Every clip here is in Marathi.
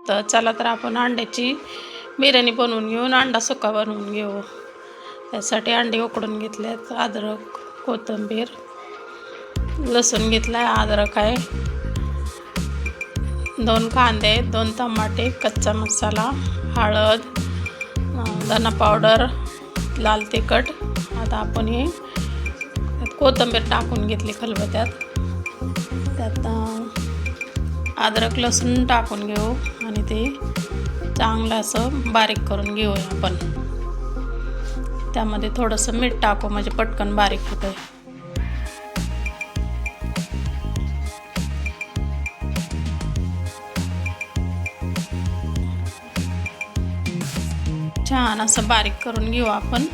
तर चला तर आपण अंड्याची बिर्याणी बनवून घेऊन अंडा सुक्का बनवून घेऊ। त्यासाठी अंडे उकडून घेतलेत, अद्रक, कोथिंबीर, लसूण घेतलाय, अद्रक आहे, 2 कांदे, 2 टमाटे, कच्चा मसाला, हळद, धना पावडर, लाल तिखट। आता आपण हे कोथिंबीर टाकून घेतली खलबत्त्यात, त्यात अद्रक लसूण टाकून घेऊ आणि ते चांगलं असं बारीक करून घेऊया आपण। त्यामध्ये थोडंसं मीठ टाकू म्हणजे पटकन बारीक होतं। छान असं बारीक करून घेऊ आपण।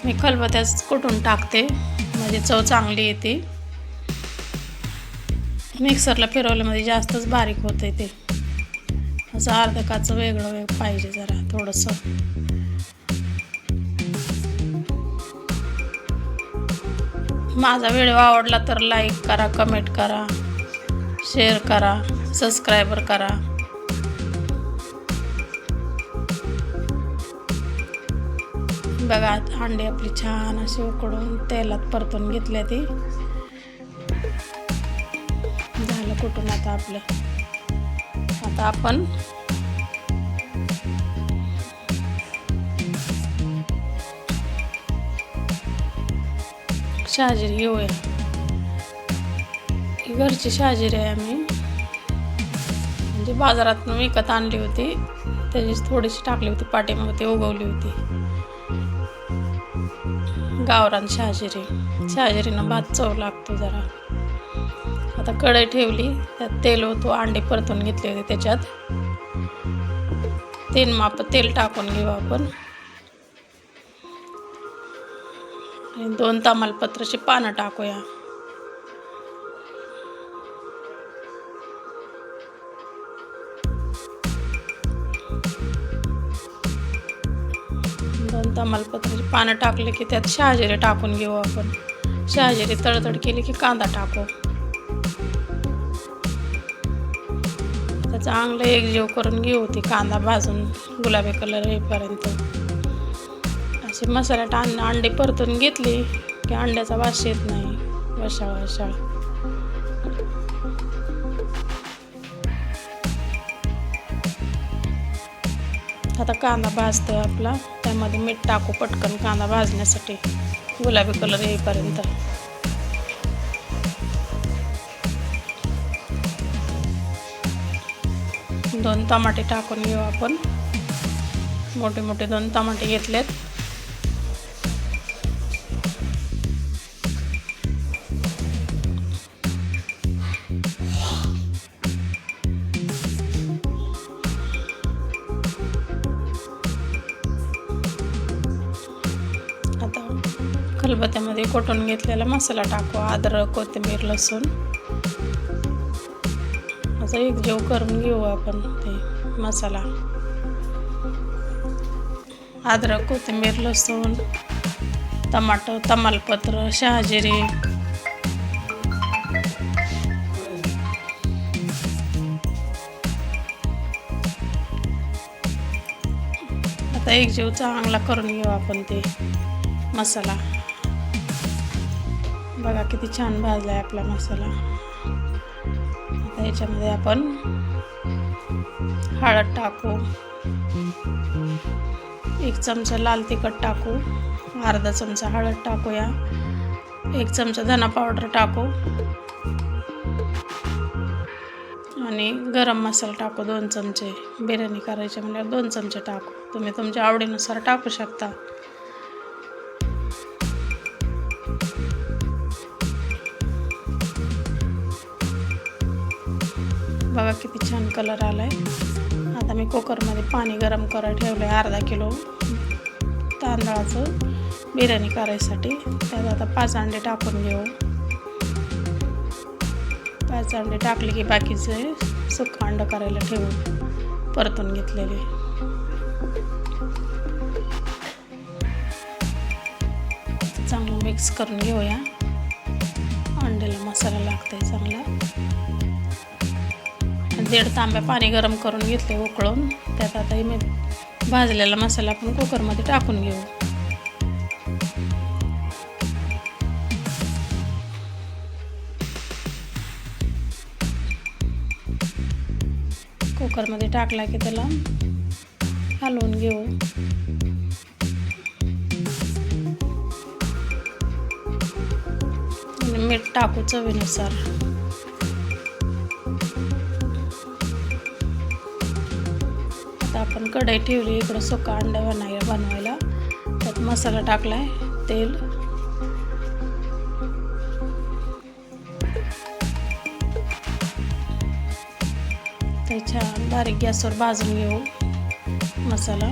मी खलबत्त्यात कुटून टाकते म्हणजे चव चांगली येते। मिक्सरला फिरवल्यामध्ये जास्तच बारीक होते ते, असं अर्ध काचं वेगळं पाहिजे जरा थोडंसं। माझा व्हिडिओ आवडला तर लाईक करा, कमेंट करा, शेअर करा, सबस्क्राईबर करा। बघा अंडे आपली छान अशी उकडून तेलात परतून घेतले, ती झालं कुठून आता आपलं। आता आपण शहाजिरी घेऊया। ही घरची शहाजिरी आहे, आम्ही म्हणजे बाजारातून विकत आणली होती, त्याची थोडीशी टाकली होती पाठीमागे, ती उगवली होती। गावरान शहाजिरीनं भात चव लागतो जरा। आता कढई ठेवली, त्यात तेल होतो, अंडे परतून घेतले होते, त्याच्यात 3 माप तेल टाकून घेऊ आपण। 2 तमालपत्राची पानं टाकूया। तमालपत्राची पानं टाकले की त्यात शहाजिरी टाकून घेऊ आपण। शहाजिरी तडतड केली की कांदा टाकू। चांगलं एकजीव करून घेऊ, ती कांदा भाजून गुलाबी कलर येईपर्यंत। असे मसाल्यात अंडे परतून घेतली की अंड्याचा वास येत नाही, वशाळ। आता कांदा भाजतोय आपला, त्यामध्ये मीठ टाकू पटकन कांदा भाजण्यासाठी गुलाबी कलर येईपर्यंत। दोन टमाटे टाकून घेऊ आपण, मोठे मोठे 2 टमाटे घेतलेत। आता खलबत्त्यामध्ये कुटून घेतलेला मसाला टाकू, अद्रक, कोथिंबीर, लसूण असं एकजीव करून घेऊ आपण। ते मसाला, अद्रक, कोथिंबीर, लसूण, टमाटर, तमालपत्र, शहाजिरी, आता एकजीव चांगला करून घेऊ आपण ते मसाला। बघा किती छान भाजलाय आपला मसाला। आता याच्यामध्ये आपण हळद टाकू, 1 चमचा लाल तिखट टाकू, अर्धा चमचा हळद टाकूया, 1 चमचा धना पावडर टाकू आणि गरम मसाला टाकू 2 चमचे। बिर्याणी करायची म्हणजे 2 चमचे टाकू, तुम्ही तुमच्या आवडीनुसार टाकू शकता। बघा किती छान कलर आलाय। आता मी कुकरमध्ये पाणी गरम करायला ठेवलंय, अर्धा किलो तांदळाचं बिर्याणी करायसाठी। त्यात आता 5 अंडे टाकून घेऊ। 5 अंडे टाकले की बाकीचे सुक्का अंड करायला ठेवू परतून घेतलेले। चांगलं मिक्स करून घेऊया, अंड्याला मसाला लागतंय चांगला। 1.5 तांब्या पाणी गरम करून घेतले उकळून. त्यात आता मी भाजलेला मसाला आपण कुकरमध्ये टाकून घेऊ. कुकरमध्ये टाकला की त्याला हलवून घेऊ. आणि मीठ टाकू चवीनुसार. आता आपण कढई ठेवली इकडं सुका अंडा बनवायला. त्यात मसाला टाकलाय, तेल, ते छान बारीक गॅसवर भाजून घेऊ मसाला.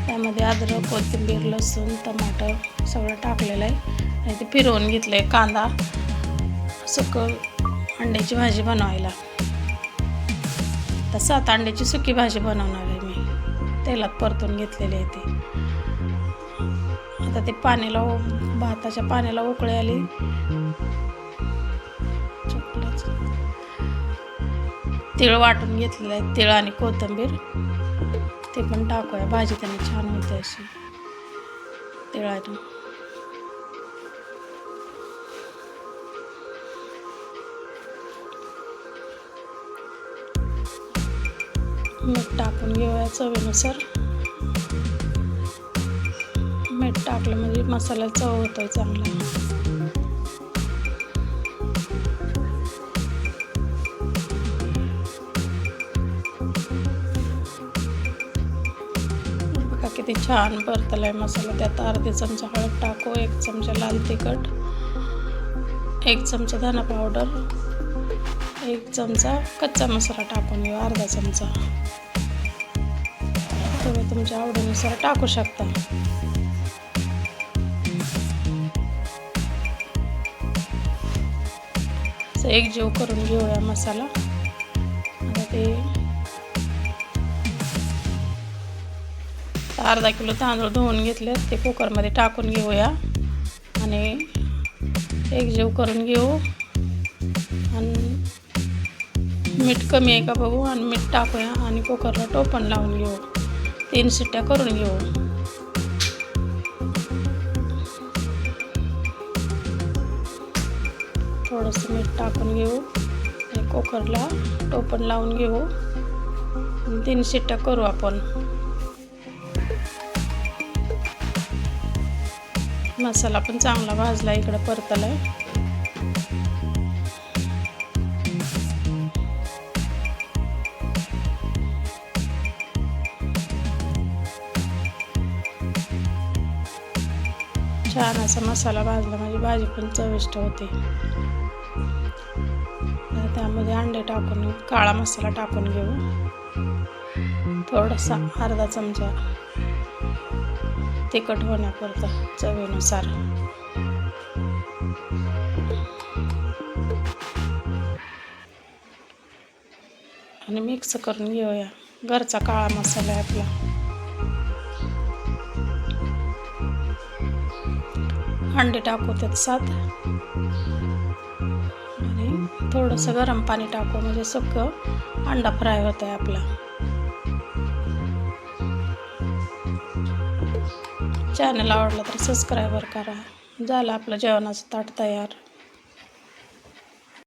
त्यामध्ये अद्रक, कोथिंबीर, लसूण, टमाटर सगळं टाकलेलं आहे. आणि ते फिरवून घेतलं आहे कांदा. सुकं अंड्याची भाजी बनवायला. तर 7 अंड्याची सुकी भाजी बनवणार आहे मी. तेलात परतून घेतलेली आहे ते. आता ते भाताच्या पाण्याला उकळी आली. तीळ वाटून घेतलेलं आहे, तीळ आणि कोथिंबीर ते पण टाकूया. भाजी त्याने छान होते अशी तिळाने. मीठ टाकून घेऊया चवीनुसार. मीठ टाकलं म्हणजे मसाला चव होतोय चांगला. किती छान परतलाय मसाला. त्यात अर्धा चमचा हळद टाकू, 1 चमचा लाल तिखट, 1 चमचा धना पावडर, 1 चमचा कच्चा मसाला टाकून घेऊ, अर्धा चमचा. तुम्ही तुमच्या आवडीनुसार टाकू शकता. असं एकजीव करून घेऊया मसाला. आता ते अर्धा किलो तांदूळ धुवून घेतले, ते कुकरमध्ये टाकून घेऊया आणि एकजीव करून घेऊ. आणि मीठ कमी आहे का बघू आणि मीठ टाकूया आणि कुकरला टोपण लावून घेऊ. 3 शिट्ट्या करून घेऊ. थोडंसं मीठ टाकून घेऊ आणि कुकरला टोपण लावून घेऊ. 3 शिट्ट्या करू आपण. मसाला पण चांगला भाजला, इकडे परतलाय. छान असा मसाला भाजला म्हणजे भाजी पण चविष्ट होते. त्यामध्ये अंडे टाकून काळा मसाला टाकून घेऊ. थोडासा अर्धा चमचा तिखट होण्यापुरतं चवीनुसार. आणि मिक्स करून घेऊया. घरचा काळा मसाला आहे आपला. अंडे टाकू त्यात 7 आणि थोडंसं गरम पाणी टाकू म्हणजे सुकं अंडा फ्राय होत आहे आपला. चॅनल आवडलं तर सबस्क्राईब करा. झालं आपलं जेवणाचं ताट तयार.